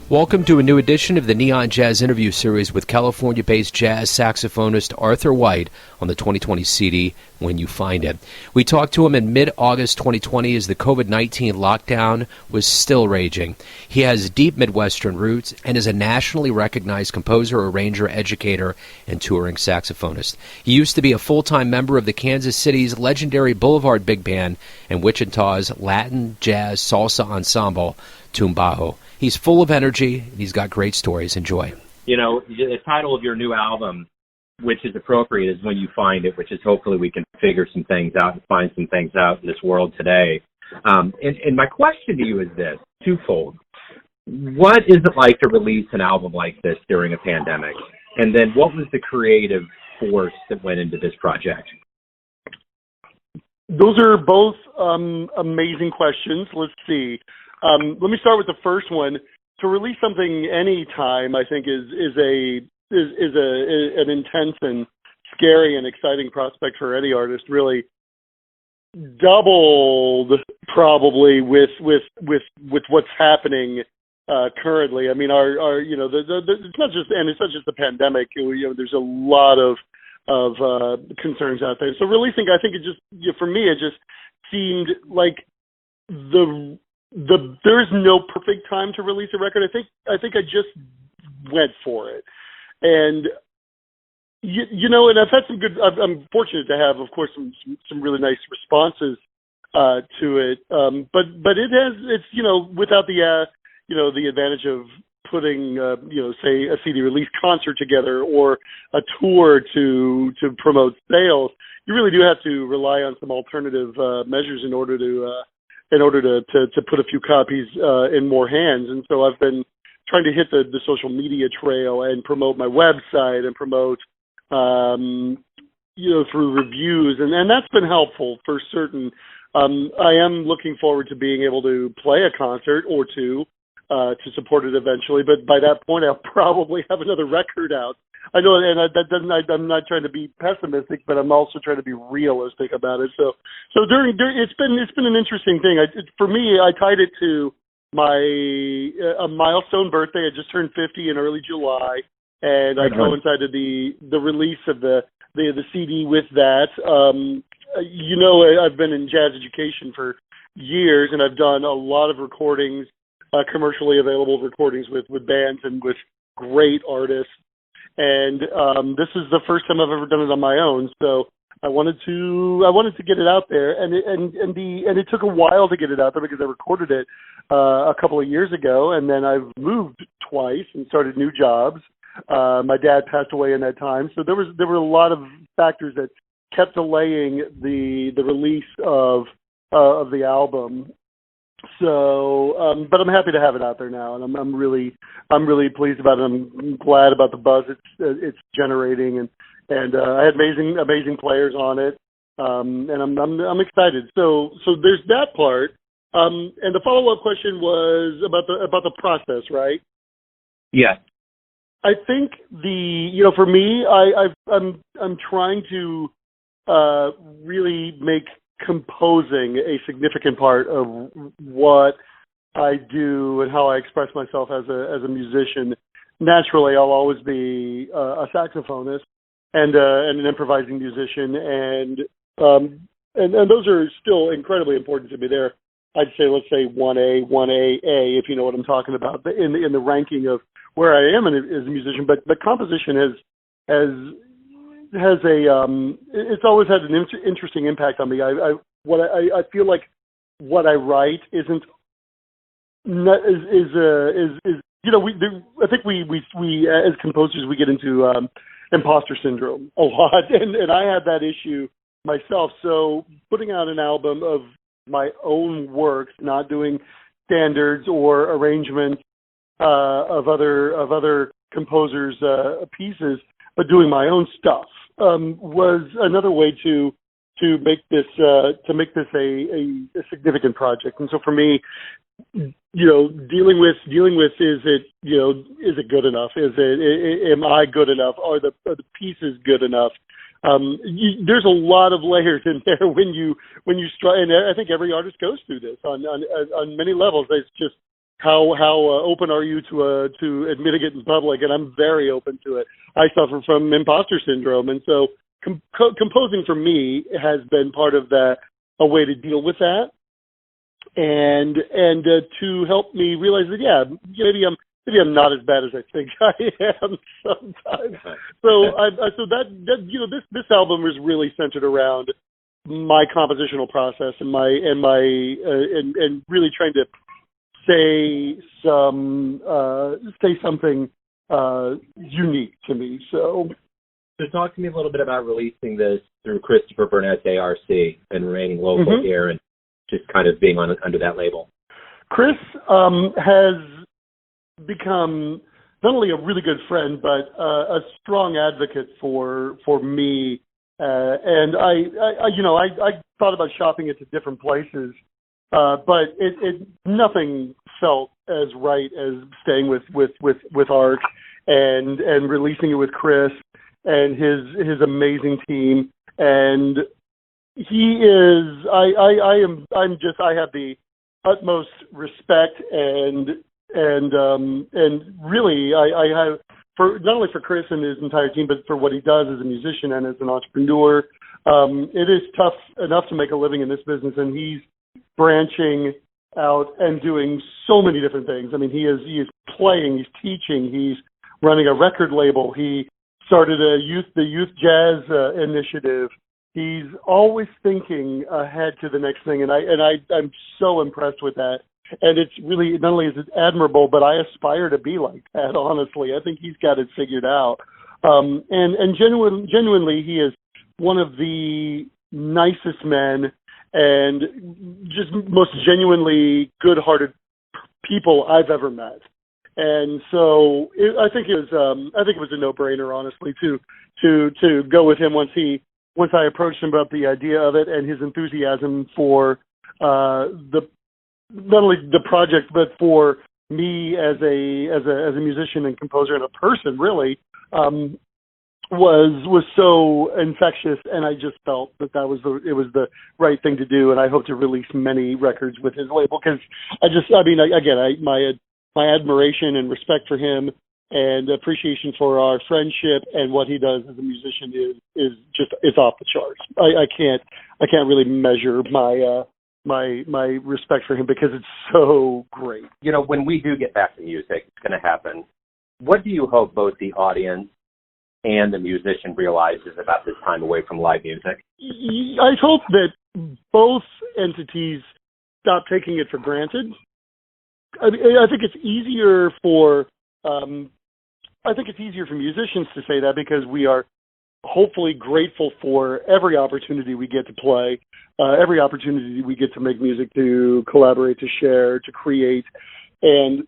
Welcome to a new edition of the Neon Jazz interview series with California-based jazz saxophonist Arthur White on the 2020 CD, When You Find It. We talked to him in mid-August 2020 as the COVID-19 lockdown was still raging. He has deep Midwestern roots and is a nationally recognized composer, arranger, educator, and touring saxophonist. He used to be a full-time member of the Kansas City's legendary Boulevard Big Band and Wichita's Latin jazz salsa ensemble, TUMBAO. He's full of energy, and he's got great stories. Enjoy. You know, the title of your new album, which is appropriate, is When You Find It, which is hopefully we can figure some things out and find some things out in this world today. And my question to you is this, twofold. What is it like to release an album like this during a pandemic? And then what was the creative force that went into this project? Those are both amazing questions. Let's see. Let me start with the first one. To release something anytime, I think, is an intense and scary and exciting prospect for any artist. Really, doubled probably with what's happening currently. I mean, our it's not just the pandemic. There's a lot of concerns out there. So releasing, I think for me, it just seemed like there is no perfect time to release a record. I think I just went for it, and and I've had some good. I'm fortunate to have, of course, some really nice responses to it. But it's without the advantage of putting say a CD release concert together or a tour to promote sales. You really do have to rely on some alternative measures in order to put a few copies in more hands. And so I've been trying to hit the social media trail and promote my website and promote, through reviews. And that's been helpful for certain. I am looking forward to being able to play a concert or two to support it eventually. But by that point, I'll probably have another record out. I know, and I'm not trying to be pessimistic, but I'm also trying to be realistic about it. So during it's been an interesting thing. For me, I tied it to my a milestone birthday. I just turned 50 in early July, and I coincided the release of the CD with that. I've been in jazz education for years, and I've done a lot of recordings, commercially available recordings with bands and with great artists. And this is the first time I've ever done it on my own, so I wanted to get it out there, and it took a while to get it out there because I recorded it a couple of years ago, and then I've moved twice and started new jobs. My dad passed away in that time, so there were a lot of factors that kept delaying the release of the album. So, but I'm happy to have it out there now, and I'm really pleased about it. I'm glad about the buzz it's generating, and I had amazing players on it, and I'm excited. So there's that part, and the follow-up question was about the process, right? Yeah. I think for me, I'm trying to really make composing a significant part of what I do and how I express myself as a musician. Naturally, I'll always be a saxophonist and an improvising musician, and those are still incredibly important to me. There, I'd say, let's say 1A, 1AA, if you know what I'm talking about, in the ranking of where I am as a musician. But the composition has it's always had an interesting impact on me. I feel like what I write I think we as composers we get into imposter syndrome a lot, and I had that issue myself. So putting out an album of my own works, not doing standards or arrangements of other composers' pieces, but doing my own stuff was another way to make this a significant project. And so for me, dealing with is it good enough? Am I good enough? Are the pieces good enough? There's a lot of layers in there when you and I think every artist goes through this on many levels. It's just how open are you to admitting it in public? And I'm very open to it. I suffer from imposter syndrome, and so composing for me has been part of that, a way to deal with that, and to help me realize that maybe I'm not as bad as I think I am sometimes. So this album is really centered around my compositional process and and really trying to say something unique to me. So talk to me a little bit about releasing this through Christopher Burnett's ARC and remaining local here and just kind of being under that label. Chris has become not only a really good friend, but a strong advocate for me. And I thought about shopping it to different places, but it nothing felt as right as staying with Art and releasing it with Chris and his amazing team. And he is I have the utmost respect and really I have, for not only for Chris and his entire team, but for what he does as a musician and as an entrepreneur. It is tough enough to make a living in this business, and he's branching out and doing so many different things. I mean, he is playing, he's teaching, he's running a record label. He started the youth jazz initiative. He's always thinking ahead to the next thing, and I'm so impressed with that. And it's really, not only is it admirable, but I aspire to be like that, honestly. I think he's got it figured out. And genuinely, he is one of the nicest men and just most genuinely good-hearted people I've ever met. And so I think it was a no-brainer, honestly, to go with him once I approached him about the idea of it and his enthusiasm for not only the project, but for me as a musician and composer and a person, really, was so infectious. And I just felt that it was the right thing to do. And I hope to release many records with his label, because my admiration and respect for him and appreciation for our friendship and what he does as a musician is just, it's off the charts. I can't really measure my respect for him, because it's so great. You know, when we do get back to music, it's going to happen. What do you hope both the audience and the musician realizes about this time away from live music? I hope that both entities stop taking it for granted. I think it's easier for musicians to say that, because we are hopefully grateful for every opportunity we get to play, every opportunity we get to make music, to collaborate, to share, to create. And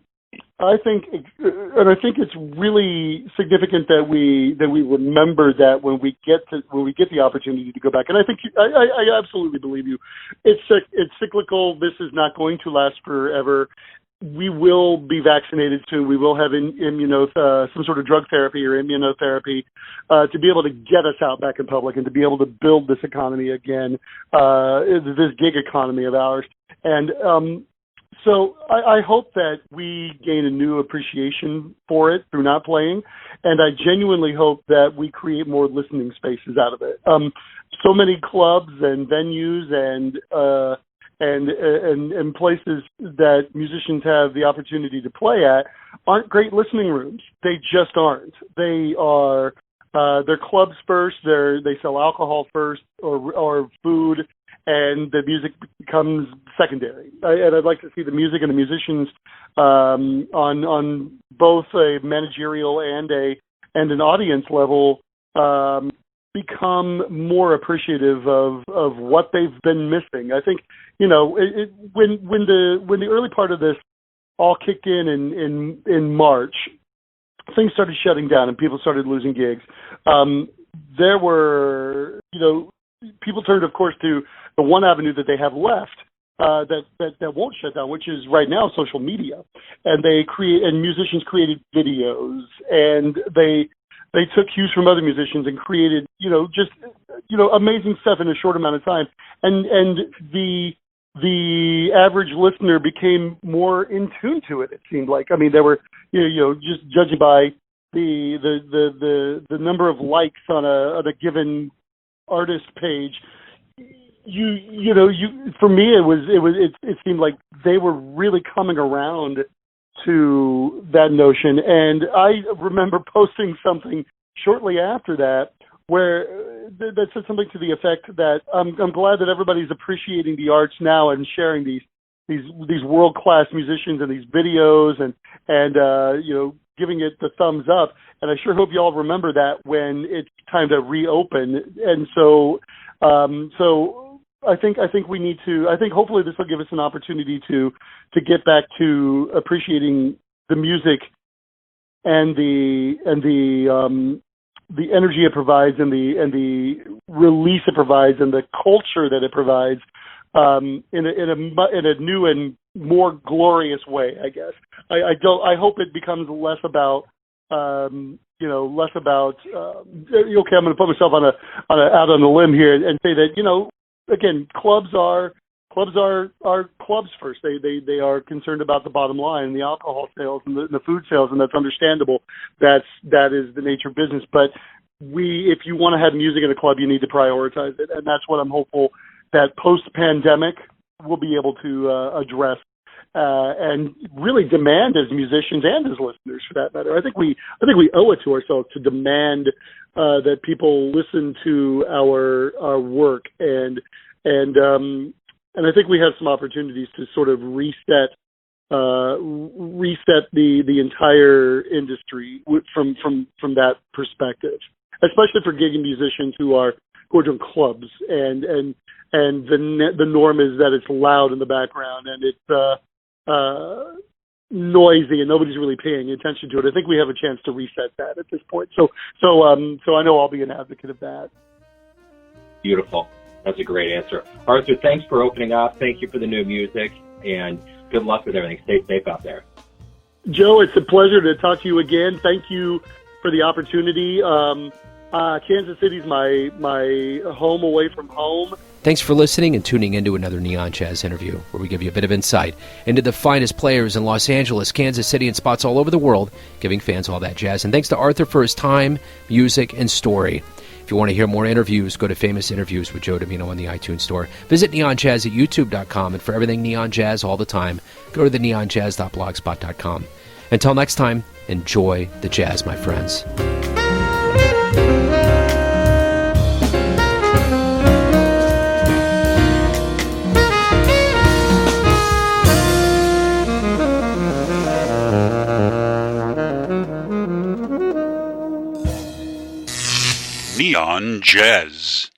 I think it's really significant that we remember that when we get the opportunity to go back. And I think I absolutely believe you. It's cyclical. This is not going to last forever. We will be vaccinated soon. We will have some sort of drug therapy or immunotherapy to be able to get us out back in public and to be able to build this economy again, this gig economy of ours. And so I hope that we gain a new appreciation for it through not playing, and I genuinely hope that we create more listening spaces out of it. So many clubs and venues and places that musicians have the opportunity to play at aren't great listening rooms. They just aren't. They are they're clubs first. They sell alcohol first or food, and the music becomes secondary. And I'd like to see the music and the musicians on both a managerial and an audience level become more appreciative of what they've been missing. I think, when the early part of this all kicked in March, things started shutting down and people started losing gigs. There were, people turned, of course, to the one avenue that they have left that won't shut down, which is right now social media. And musicians created videos, and they took cues from other musicians and created, amazing stuff in a short amount of time. And the the average listener became more in tune to it. It seemed like. I mean, there were just judging by the number of likes on a given artist page. For me, it seemed like they were really coming around to that notion. And I remember posting something shortly after that where that said something to the effect that I'm glad that everybody's appreciating the arts now and sharing these world-class musicians and these videos and giving it the thumbs up. And I sure hope you all remember that when it's time to reopen. And so I think we need to. I think hopefully this will give us an opportunity to get back to appreciating the music and the energy it provides and the release it provides and the culture that it provides in a new and more glorious way. I guess I hope it becomes less about less about. Okay, I'm going to put myself out on a limb here and say that again, clubs are clubs first. They are concerned about the bottom line, the alcohol sales and the food sales, and that's understandable. That is the nature of business. But if you want to have music in a club, you need to prioritize it, and that's what I'm hopeful that post-pandemic we'll be able to address and really demand as musicians and as listeners, for that matter. I think we owe it to ourselves to demand that people listen to our work, and I think we have some opportunities to sort of reset the entire industry from that perspective, especially for gigging musicians who are doing clubs, and the norm is that it's loud in the background and it's noisy and nobody's really paying attention to it. I think we have a chance to reset that at this point. So I know I'll be an advocate of that. Beautiful. That's a great answer. Arthur, thanks for opening up. Thank you for the new music, and good luck with everything. Stay safe out there. Joe, it's a pleasure to talk to you again. Thank you for the opportunity. Kansas City's my home away from home. Thanks for listening and tuning into another Neon Jazz interview, where we give you a bit of insight into the finest players in Los Angeles, Kansas City, and spots all over the world, giving fans all that jazz. And thanks to Arthur for his time, music, and story. If you want to hear more interviews, go to Famous Interviews with Joe Domino on the iTunes Store. Visit neonjazz at youtube.com, and for everything Neon Jazz all the time, go to the neonjazz.blogspot.com. Until next time, enjoy the jazz, my friends. Neon Jazz.